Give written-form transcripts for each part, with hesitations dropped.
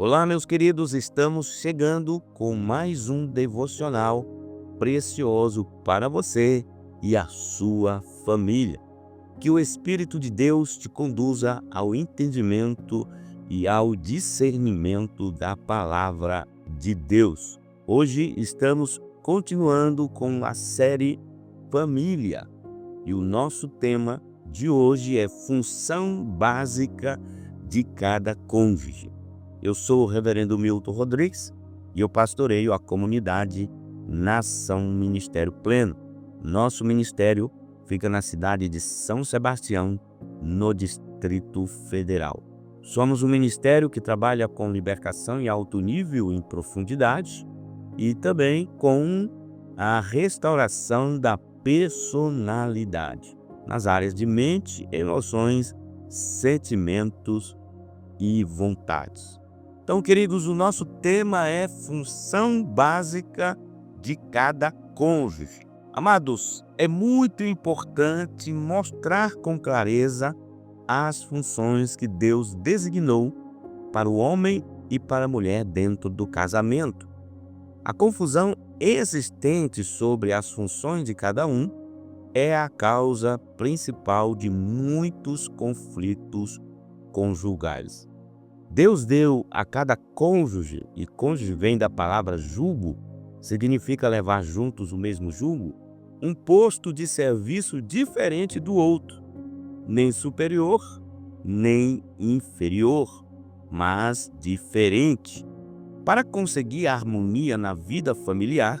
Olá, meus queridos, estamos chegando com mais um devocional precioso para você e a sua família. Que o Espírito de Deus te conduza ao entendimento e ao discernimento da palavra de Deus. Hoje estamos continuando com a série Família e o nosso tema de hoje é função básica de cada cônjuge. Eu sou o reverendo Milton Rodrigues e eu pastoreio a comunidade Nação Ministério Pleno. Nosso ministério fica na cidade de São Sebastião, no Distrito Federal. Somos um ministério que trabalha com libertação em alto nível em profundidade e também com a restauração da personalidade nas áreas de mente, emoções, sentimentos e vontades. Então, queridos, o nosso tema é função básica de cada cônjuge. Amados, é muito importante mostrar com clareza as funções que Deus designou para o homem e para a mulher dentro do casamento. A confusão existente sobre as funções de cada um é a causa principal de muitos conflitos conjugais. Deus deu a cada cônjuge, e cônjuge vem da palavra jugo, significa levar juntos o mesmo jugo, um posto de serviço diferente do outro, nem superior, nem inferior, mas diferente. Para conseguir a harmonia na vida familiar,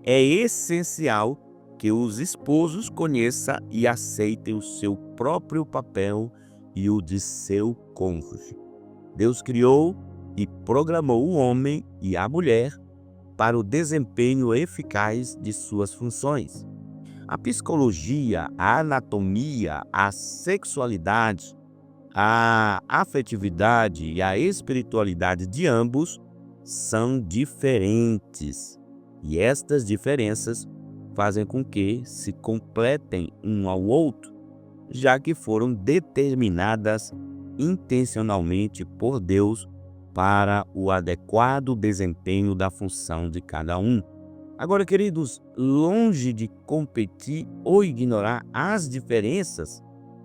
é essencial que os esposos conheçam e aceitem o seu próprio papel e o de seu cônjuge. Deus criou e programou o homem e a mulher para o desempenho eficaz de suas funções. A psicologia, a anatomia, a sexualidade, a afetividade e a espiritualidade de ambos são diferentes. E estas diferenças fazem com que se completem um ao outro, já que foram determinadas intencionalmente por Deus para o adequado desempenho da função de cada um. Agora, queridos, longe de competir ou ignorar as diferenças,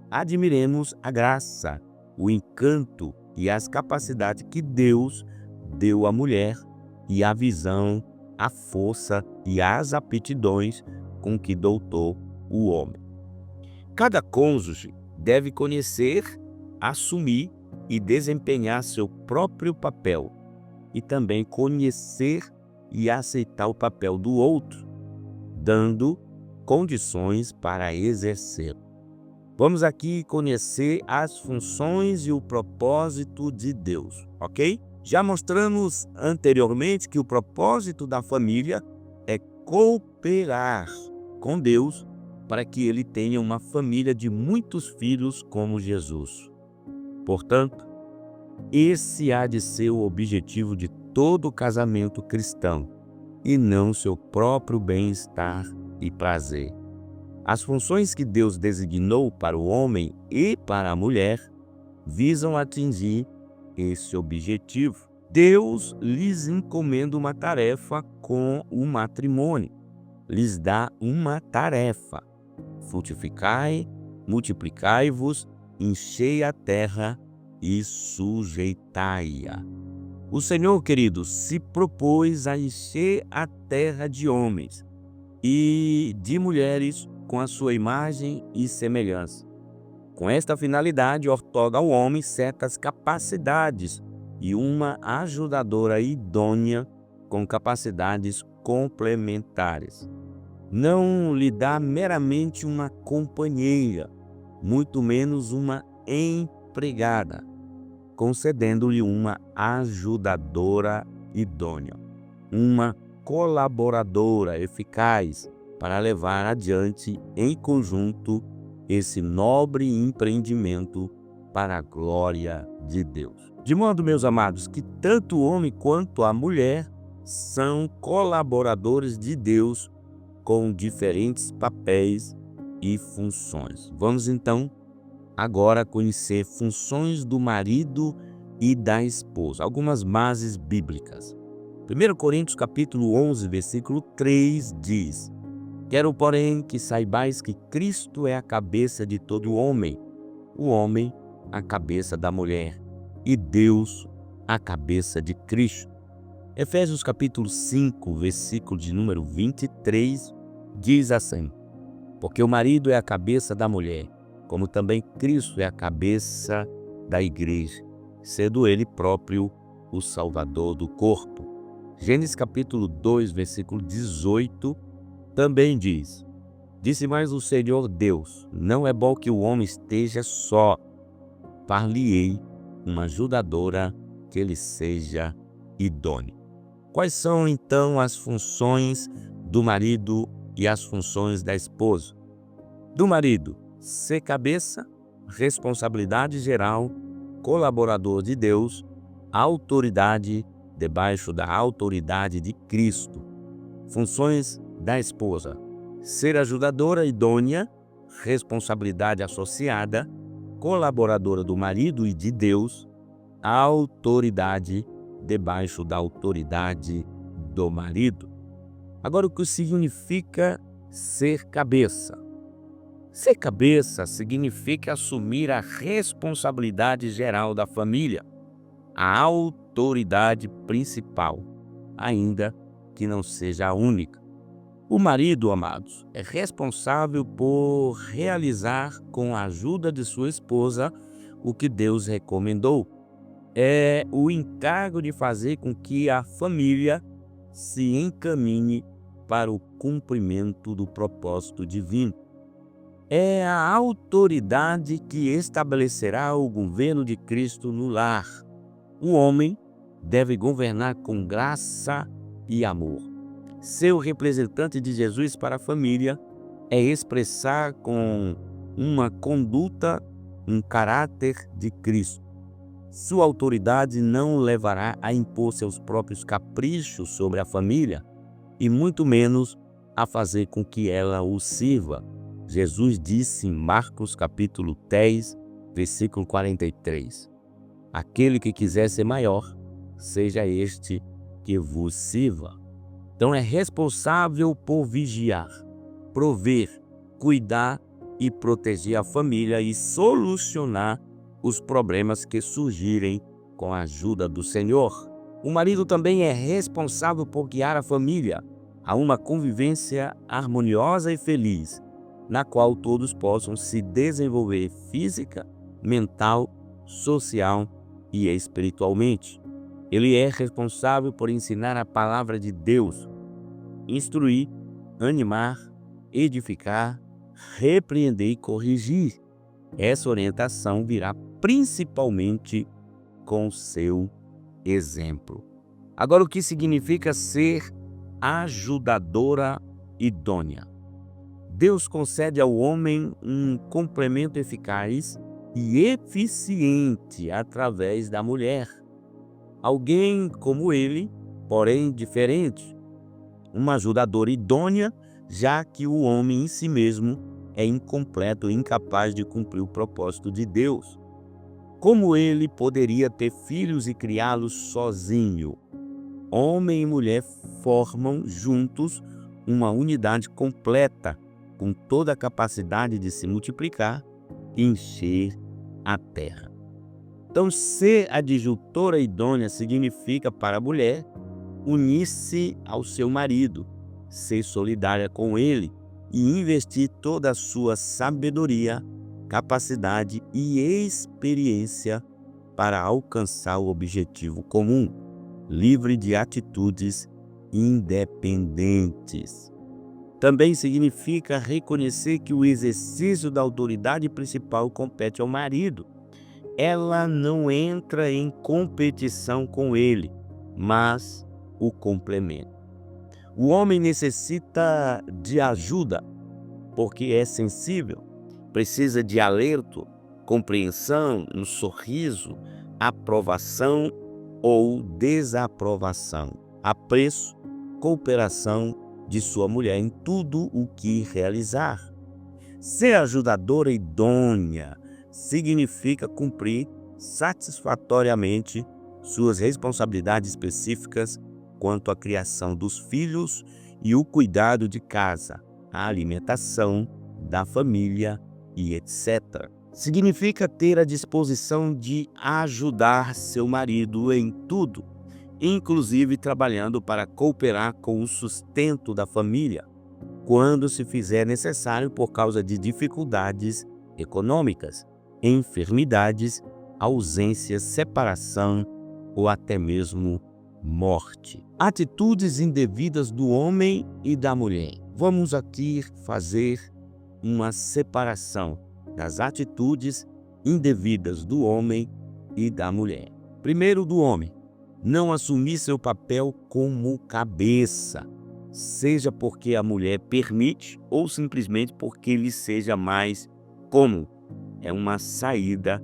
admiremos a graça, o encanto e as capacidades que Deus deu à mulher e a visão, a força e as aptidões com que dotou o homem. Cada cônjuge deve conhecer, assumir e desempenhar seu próprio papel e também conhecer e aceitar o papel do outro, dando condições para exercer. Vamos aqui conhecer as funções e o propósito de Deus, ok? Já mostramos anteriormente que o propósito da família é cooperar com Deus para que ele tenha uma família de muitos filhos como Jesus. Portanto, esse há de ser o objetivo de todo casamento cristão, e não seu próprio bem-estar e prazer. As funções que Deus designou para o homem e para a mulher visam atingir esse objetivo. Deus lhes encomenda uma tarefa com o matrimônio. Lhes dá uma tarefa: frutificai, multiplicai-vos, enchei a terra e sujeitai-a. O Senhor, queridos, se propôs a encher a terra de homens e de mulheres com a sua imagem e semelhança. Com esta finalidade, outorga ao homem certas capacidades e uma ajudadora idônea com capacidades complementares. Não lhe dá meramente uma companheira, muito menos uma empregada, concedendo-lhe uma ajudadora idônea, uma colaboradora eficaz para levar adiante em conjunto esse nobre empreendimento para a glória de Deus. De modo, meus amados, que tanto o homem quanto a mulher são colaboradores de Deus com diferentes papéis e funções. Vamos então agora conhecer funções do marido e da esposa. Algumas bases bíblicas. 1 Coríntios capítulo 11, versículo 3 diz: Quero, porém, que saibais que Cristo é a cabeça de todo homem, o homem a cabeça da mulher, e Deus a cabeça de Cristo. Efésios capítulo 5, versículo de número 23, diz assim: Porque o marido é a cabeça da mulher, como também Cristo é a cabeça da igreja, sendo ele próprio o Salvador do corpo. Gênesis capítulo 2, versículo 18, também diz: Disse mais o Senhor Deus: Não é bom que o homem esteja só. Far-lhe-ei uma ajudadora que lhe seja idônea. Quais são, então, as funções do marido e as funções da esposa? Do marido, ser cabeça, responsabilidade geral, colaborador de Deus, autoridade debaixo da autoridade de Cristo. Funções da esposa: ser ajudadora idônea, responsabilidade associada, colaboradora do marido e de Deus, autoridade debaixo da autoridade do marido. Agora, o que significa ser cabeça? Ser cabeça significa assumir a responsabilidade geral da família, a autoridade principal, ainda que não seja a única. O marido, amados, é responsável por realizar com a ajuda de sua esposa o que Deus recomendou. É o encargo de fazer com que a família se encaminhe para o cumprimento do propósito divino. É a autoridade que estabelecerá o governo de Cristo no lar. O homem deve governar com graça e amor. Ser o representante de Jesus para a família é expressar com uma conduta um caráter de Cristo. Sua autoridade não o levará a impor seus próprios caprichos sobre a família e muito menos a fazer com que ela o sirva. Jesus disse em Marcos capítulo 10, versículo 43: Aquele que quiser ser maior, seja este que vos sirva. Então é responsável por vigiar, prover, cuidar e proteger a família e solucionar os problemas que surgirem com a ajuda do Senhor. O marido também é responsável por guiar a família a uma convivência harmoniosa e feliz, na qual todos possam se desenvolver física, mental, social e espiritualmente. Ele é responsável por ensinar a palavra de Deus, instruir, animar, edificar, repreender e corrigir. Essa orientação virá principalmente com seu exemplo. Agora, o que significa ser ajudadora idônea? Deus concede ao homem um complemento eficaz e eficiente através da mulher. Alguém como ele, porém diferente. Uma ajudadora idônea, já que o homem em si mesmo é incompleto e incapaz de cumprir o propósito de Deus. Como ele poderia ter filhos e criá-los sozinho? Homem e mulher formam juntos uma unidade completa, com toda a capacidade de se multiplicar e encher a terra. Então, ser adjutora idônea significa para a mulher unir-se ao seu marido, ser solidária com ele e investir toda a sua sabedoria, capacidade e experiência para alcançar o objetivo comum, livre de atitudes independentes. Também significa reconhecer que o exercício da autoridade principal compete ao marido. Ela não entra em competição com ele, mas o complementa. O homem necessita de ajuda porque é sensível, precisa de alerto, compreensão, um sorriso, aprovação ou desaprovação, apreço, cooperação de sua mulher em tudo o que realizar. Ser ajudadora idônea significa cumprir satisfatoriamente suas responsabilidades específicas quanto à criação dos filhos e o cuidado de casa, a alimentação da família e etc. Significa ter a disposição de ajudar seu marido em tudo, inclusive trabalhando para cooperar com o sustento da família, quando se fizer necessário por causa de dificuldades econômicas, enfermidades, ausência, separação ou até mesmo morte. Atitudes indevidas do homem e da mulher. Vamos aqui fazer uma separação das atitudes indevidas do homem e da mulher. Primeiro, do homem. Não assumir seu papel como cabeça, seja porque a mulher permite ou simplesmente porque lhe seja mais cômodo. É uma saída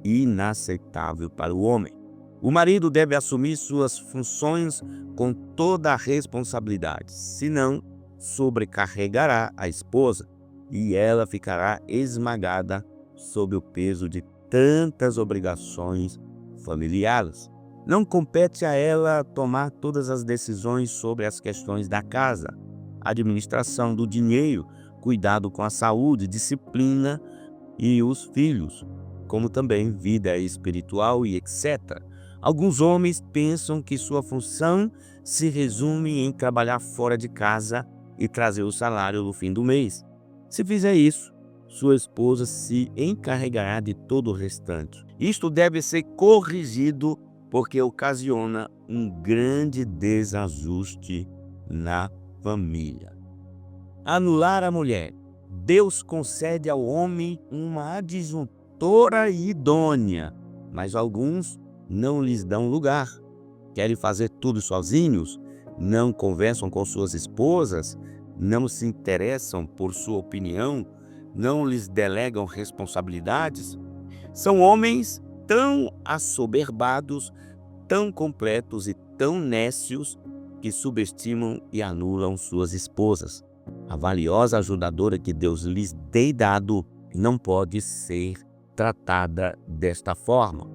inaceitável para o homem. O marido deve assumir suas funções com toda a responsabilidade, senão sobrecarregará a esposa e ela ficará esmagada sob o peso de tantas obrigações familiares. Não compete a ela tomar todas as decisões sobre as questões da casa, administração do dinheiro, cuidado com a saúde, disciplina e os filhos, como também vida espiritual e etc. Alguns homens pensam que sua função se resume em trabalhar fora de casa e trazer o salário no fim do mês. Se fizer isso, sua esposa se encarregará de todo o restante. Isto deve ser corrigido porque ocasiona um grande desajuste na família. Anular a mulher. Deus concede ao homem uma adjuntora idônea, mas alguns não lhes dão lugar. Querem fazer tudo sozinhos, não conversam com suas esposas, não se interessam por sua opinião, não lhes delegam responsabilidades. São homens tão assoberbados, tão completos e tão nécios que subestimam e anulam suas esposas. A valiosa ajudadora que Deus lhes tem dado não pode ser tratada desta forma.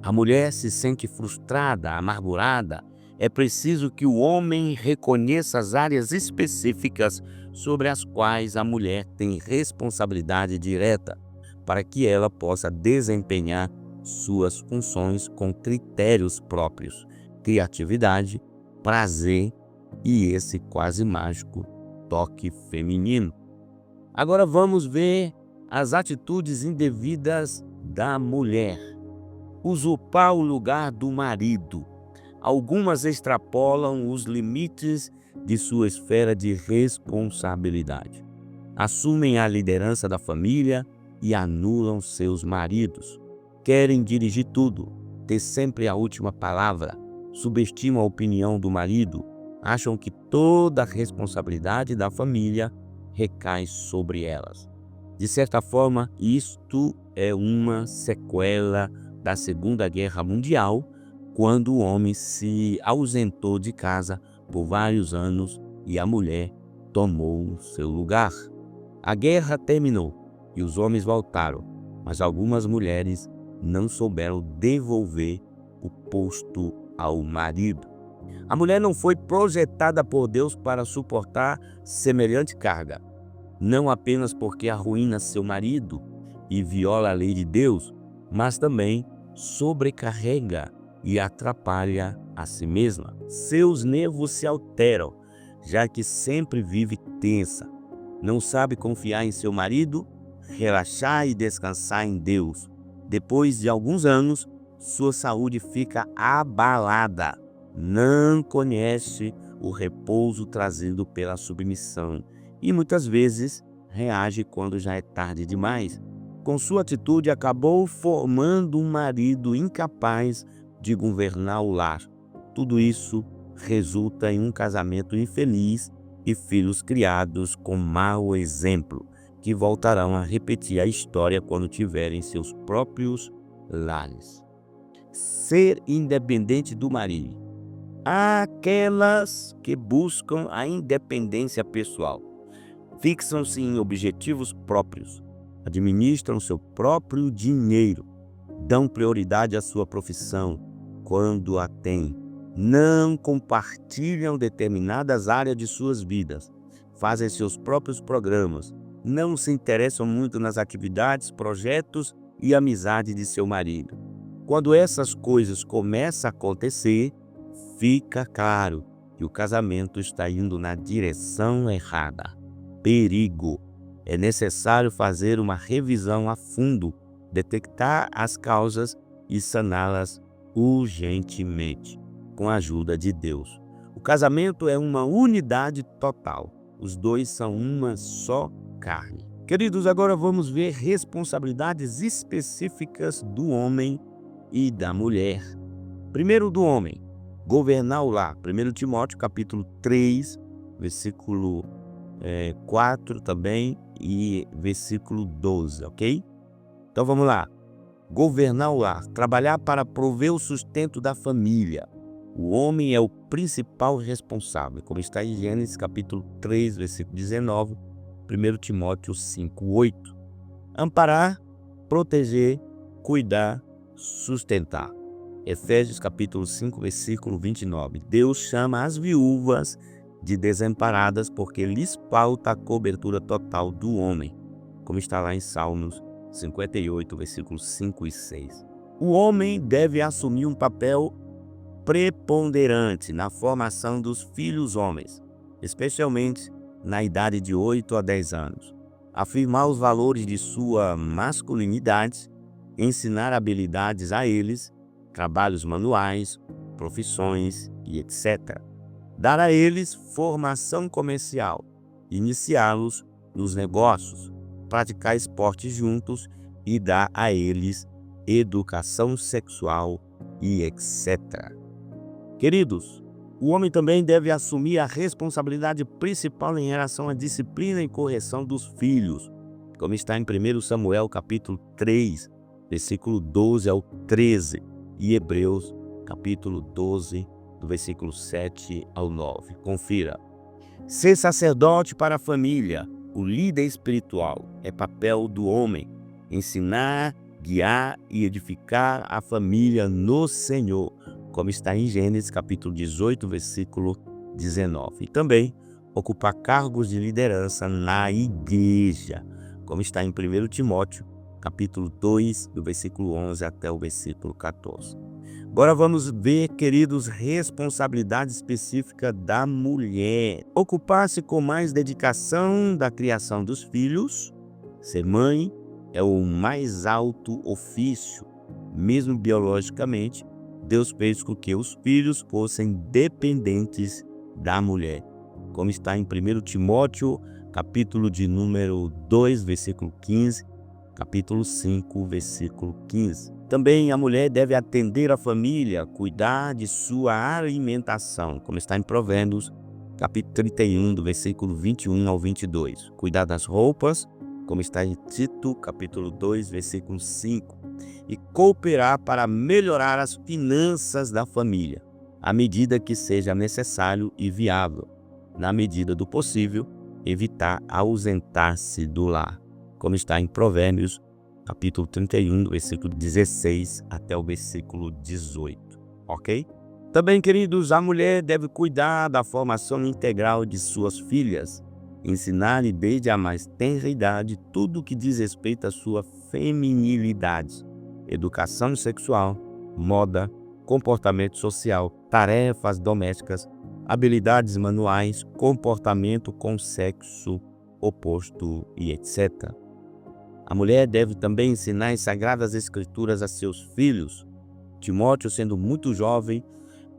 A mulher se sente frustrada, amargurada. É preciso que o homem reconheça as áreas específicas sobre as quais a mulher tem responsabilidade direta, para que ela possa desempenhar suas funções com critérios próprios, criatividade, prazer e esse quase mágico toque feminino. Agora vamos ver as atitudes indevidas da mulher. Usurpar o lugar do marido. Algumas extrapolam os limites de sua esfera de responsabilidade. Assumem a liderança da família e anulam seus maridos. Querem dirigir tudo, ter sempre a última palavra, subestimam a opinião do marido, acham que toda a responsabilidade da família recai sobre elas. De certa forma, isto é uma sequela da Segunda Guerra Mundial, quando o homem se ausentou de casa por vários anos e a mulher tomou seu lugar. A guerra terminou e os homens voltaram, mas algumas mulheres não souberam devolver o posto ao marido. A mulher não foi projetada por Deus para suportar semelhante carga, não apenas porque arruína seu marido e viola a lei de Deus, mas também sobrecarrega e atrapalha a si mesma. Seus nervos se alteram, já que sempre vive tensa. Não sabe confiar em seu marido, relaxar e descansar em Deus. Depois de alguns anos, sua saúde fica abalada. Não conhece o repouso trazido pela submissão e muitas vezes reage quando já é tarde demais. Com sua atitude, acabou formando um marido incapaz de governar o lar. Tudo isso resulta em um casamento infeliz e filhos criados com mau exemplo, que voltarão a repetir a história quando tiverem seus próprios lares. Ser independente do marido. Há aquelas que buscam a independência pessoal, fixam-se em objetivos próprios, administram seu próprio dinheiro, dão prioridade à sua profissão quando a têm, não compartilham determinadas áreas de suas vidas, fazem seus próprios programas, não se interessam muito nas atividades, projetos e amizade de seu marido. Quando essas coisas começam a acontecer, fica claro que o casamento está indo na direção errada. Perigo! É necessário fazer uma revisão a fundo, detectar as causas e saná-las urgentemente, com a ajuda de Deus. O casamento é uma unidade total. Os dois são uma só carne. Queridos, agora vamos ver responsabilidades específicas do homem e da mulher. Primeiro, do homem, governar o lar. 1 Timóteo capítulo 3, versículo 4 também e versículo 12, ok? Então vamos lá. Governar o lar, trabalhar para prover o sustento da família. O homem é o principal responsável, como está em Gênesis capítulo 3, versículo 19, 1 Timóteo 5, 8. Amparar, proteger, cuidar, sustentar. Efésios capítulo 5, versículo 29. Deus chama as viúvas de desamparadas porque lhes falta a cobertura total do homem, como está lá em Salmos 58, versículos 5 e 6. O homem deve assumir um papel preponderante na formação dos filhos homens, especialmente na idade de 8 a 10 anos. Afirmar os valores de sua masculinidade, ensinar habilidades a eles, trabalhos manuais, profissões e etc. Dar a eles formação comercial, iniciá-los nos negócios, praticar esporte juntos e dar a eles educação sexual e etc. Queridos, o homem também deve assumir a responsabilidade principal em relação à disciplina e correção dos filhos, como está em 1 Samuel capítulo 3, versículo 12 ao 13, e Hebreus capítulo 12, do versículo 7 ao 9. Confira. Ser sacerdote para a família, o líder espiritual, é papel do homem. Ensinar, guiar e edificar a família no Senhor, como está em Gênesis capítulo 18, versículo 19. E também ocupar cargos de liderança na igreja, como está em 1 Timóteo capítulo 2, do versículo 11 até o versículo 14. Agora vamos ver, queridos, responsabilidade específica da mulher. Ocupar-se com mais dedicação da criação dos filhos. Ser mãe é o mais alto ofício. Mesmo biologicamente, Deus fez com que os filhos fossem dependentes da mulher. Como está em 1 Timóteo, capítulo de número 2, versículo 15, capítulo 5, versículo 15. Também a mulher deve atender a família, cuidar de sua alimentação, como está em Provérbios, capítulo 31, do versículo 21 ao 22. Cuidar das roupas, como está em Tito, capítulo 2, versículo 5. E cooperar para melhorar as finanças da família, à medida que seja necessário e viável. Na medida do possível, evitar ausentar-se do lar, como está em Provérbios, capítulo 31, do versículo 16 até o versículo 18, ok? Também, queridos, a mulher deve cuidar da formação integral de suas filhas, ensinar-lhe desde a mais tenra idade tudo o que diz respeito à sua feminilidade, educação sexual, moda, comportamento social, tarefas domésticas, habilidades manuais, comportamento com sexo oposto e etc. A mulher deve também ensinar as Sagradas Escrituras a seus filhos. Timóteo, sendo muito jovem,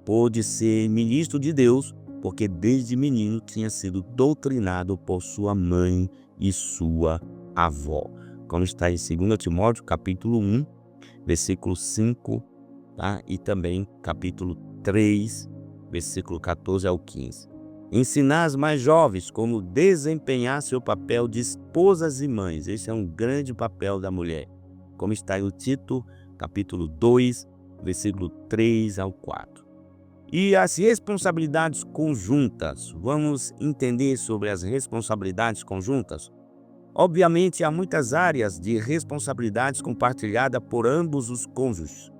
pôde ser ministro de Deus, porque desde menino tinha sido doutrinado por sua mãe e sua avó. Como está em 2 Timóteo, capítulo 1, versículo 5, tá? E também capítulo 3, versículo 14 ao 15. Ensinar as mais jovens como desempenhar seu papel de esposas e mães. Esse é um grande papel da mulher. Como está em Tito, capítulo 2, versículo 3 ao 4. E as responsabilidades conjuntas. Vamos entender sobre as responsabilidades conjuntas? Obviamente, há muitas áreas de responsabilidades compartilhada por ambos os cônjuges.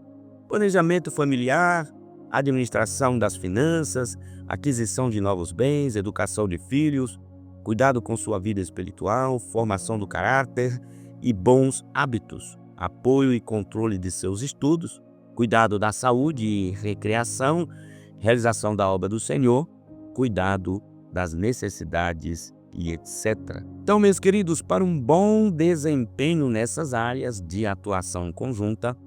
Planejamento familiar, administração das finanças, aquisição de novos bens, educação de filhos, cuidado com sua vida espiritual, formação do caráter e bons hábitos, apoio e controle de seus estudos, cuidado da saúde e recreação, realização da obra do Senhor, cuidado das necessidades e etc. Então, meus queridos, para um bom desempenho nessas áreas de atuação conjunta,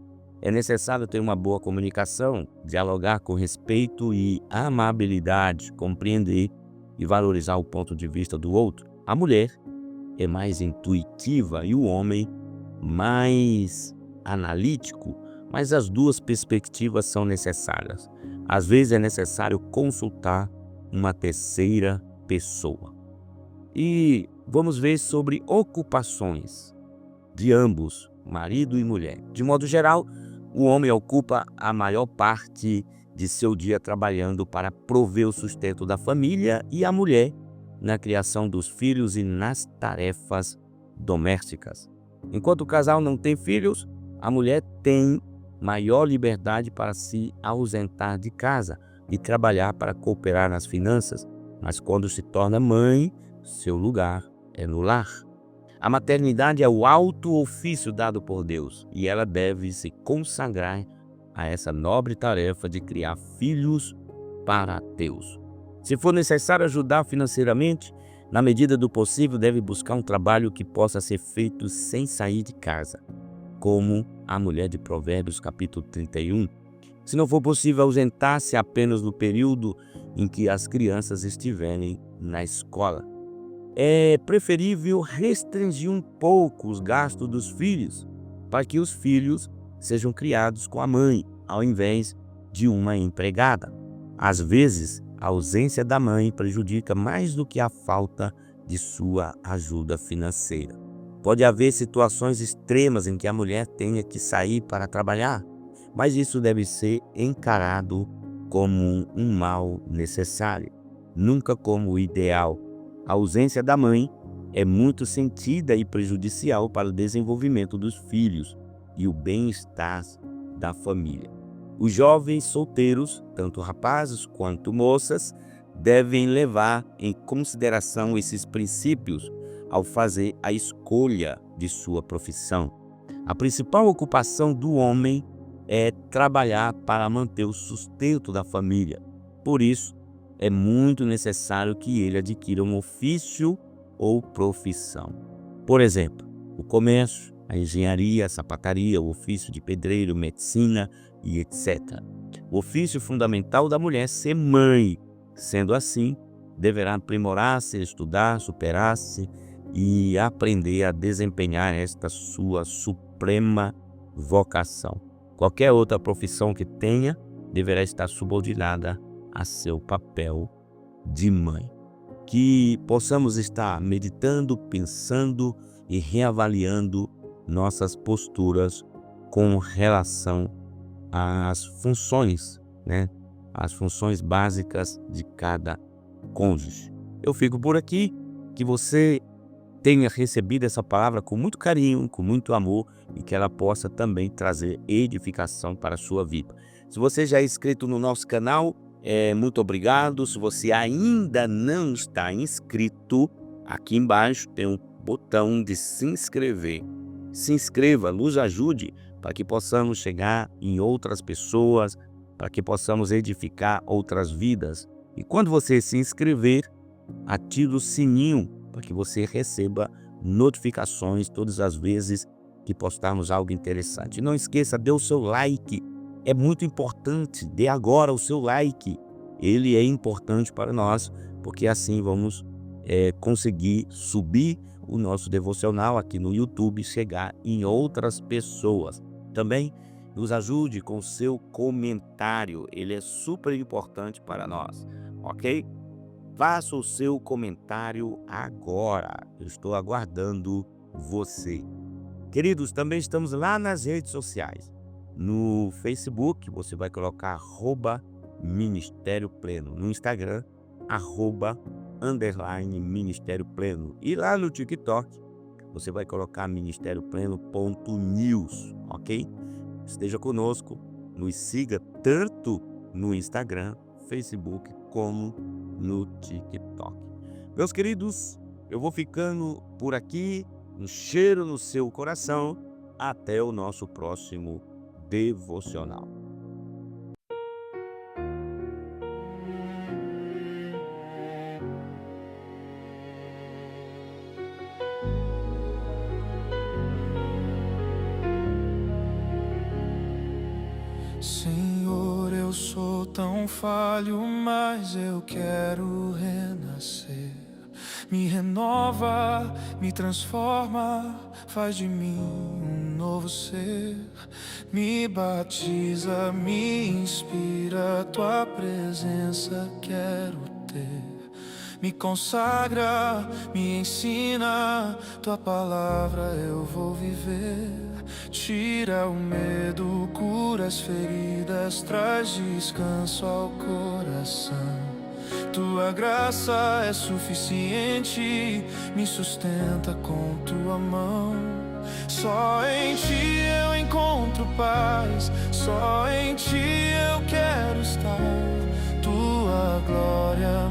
é necessário ter uma boa comunicação, dialogar com respeito e amabilidade, compreender e valorizar o ponto de vista do outro. A mulher é mais intuitiva e o homem mais analítico, mas as duas perspectivas são necessárias. Às vezes é necessário consultar uma terceira pessoa. E vamos ver sobre ocupações de ambos, marido e mulher. De modo geral, o homem ocupa a maior parte de seu dia trabalhando para prover o sustento da família e a mulher na criação dos filhos e nas tarefas domésticas. Enquanto o casal não tem filhos, a mulher tem maior liberdade para se ausentar de casa e trabalhar para cooperar nas finanças, mas quando se torna mãe, seu lugar é no lar. A maternidade é o alto ofício dado por Deus e ela deve se consagrar a essa nobre tarefa de criar filhos para Deus. Se for necessário ajudar financeiramente, na medida do possível deve buscar um trabalho que possa ser feito sem sair de casa, como a mulher de Provérbios capítulo 31. Se não for possível, ausentar-se apenas no período em que as crianças estiverem na escola. É preferível restringir um pouco os gastos dos filhos, para que os filhos sejam criados com a mãe, ao invés de uma empregada. Às vezes, a ausência da mãe prejudica mais do que a falta de sua ajuda financeira. Pode haver situações extremas em que a mulher tenha que sair para trabalhar, mas isso deve ser encarado como um mal necessário, nunca como o ideal. A ausência da mãe é muito sentida e prejudicial para o desenvolvimento dos filhos e o bem-estar da família. Os jovens solteiros, tanto rapazes quanto moças, devem levar em consideração esses princípios ao fazer a escolha de sua profissão. A principal ocupação do homem é trabalhar para manter o sustento da família. Por isso, é muito necessário que ele adquira um ofício ou profissão. Por exemplo, o comércio, a engenharia, a sapataria, o ofício de pedreiro, medicina e etc. O ofício fundamental da mulher é ser mãe. Sendo assim, deverá aprimorar-se, estudar, superar-se e aprender a desempenhar esta sua suprema vocação. Qualquer outra profissão que tenha deverá estar subordinada a seu papel de mãe. Que possamos estar meditando, pensando e reavaliando nossas posturas com relação às funções, as funções básicas de cada cônjuge. Eu fico por aqui, que você tenha recebido essa palavra com muito carinho, com muito amor e que ela possa também trazer edificação para a sua vida. Se você já é inscrito no nosso canal, muito obrigado. Se você ainda não está inscrito, aqui embaixo tem um botão de se inscrever. Se inscreva, nos ajude para que possamos chegar em outras pessoas, para que possamos edificar outras vidas. E quando você se inscrever, ative o sininho para que você receba notificações todas as vezes que postarmos algo interessante. Não esqueça, dê o seu like. É muito importante, dê agora o seu like. Ele é importante para nós, porque assim vamos conseguir subir o nosso devocional aqui no YouTube e chegar em outras pessoas. Também nos ajude com o seu comentário, ele é super importante para nós, ok? Faça o seu comentário agora, eu estou aguardando você. Queridos, também estamos lá nas redes sociais. No Facebook, você vai colocar @Ministério Pleno. No Instagram, @Ministério Pleno. E lá no TikTok, você vai colocar ministériopleno.news, ok? Esteja conosco, nos siga tanto no Instagram, Facebook, como no TikTok. Meus queridos, eu vou ficando por aqui, um cheiro no seu coração, até o nosso próximo devocional. Senhor, eu sou tão falho, mas eu quero renascer. Me renova, me transforma, faz de mim um novo ser. Me batiza, me inspira, tua presença quero ter. Me consagra, me ensina, tua palavra eu vou viver. Tira o medo, cura as feridas, traz descanso ao coração. Tua graça é suficiente, me sustenta com tua mão. Só em ti eu encontro paz, só em ti eu quero estar. Tua glória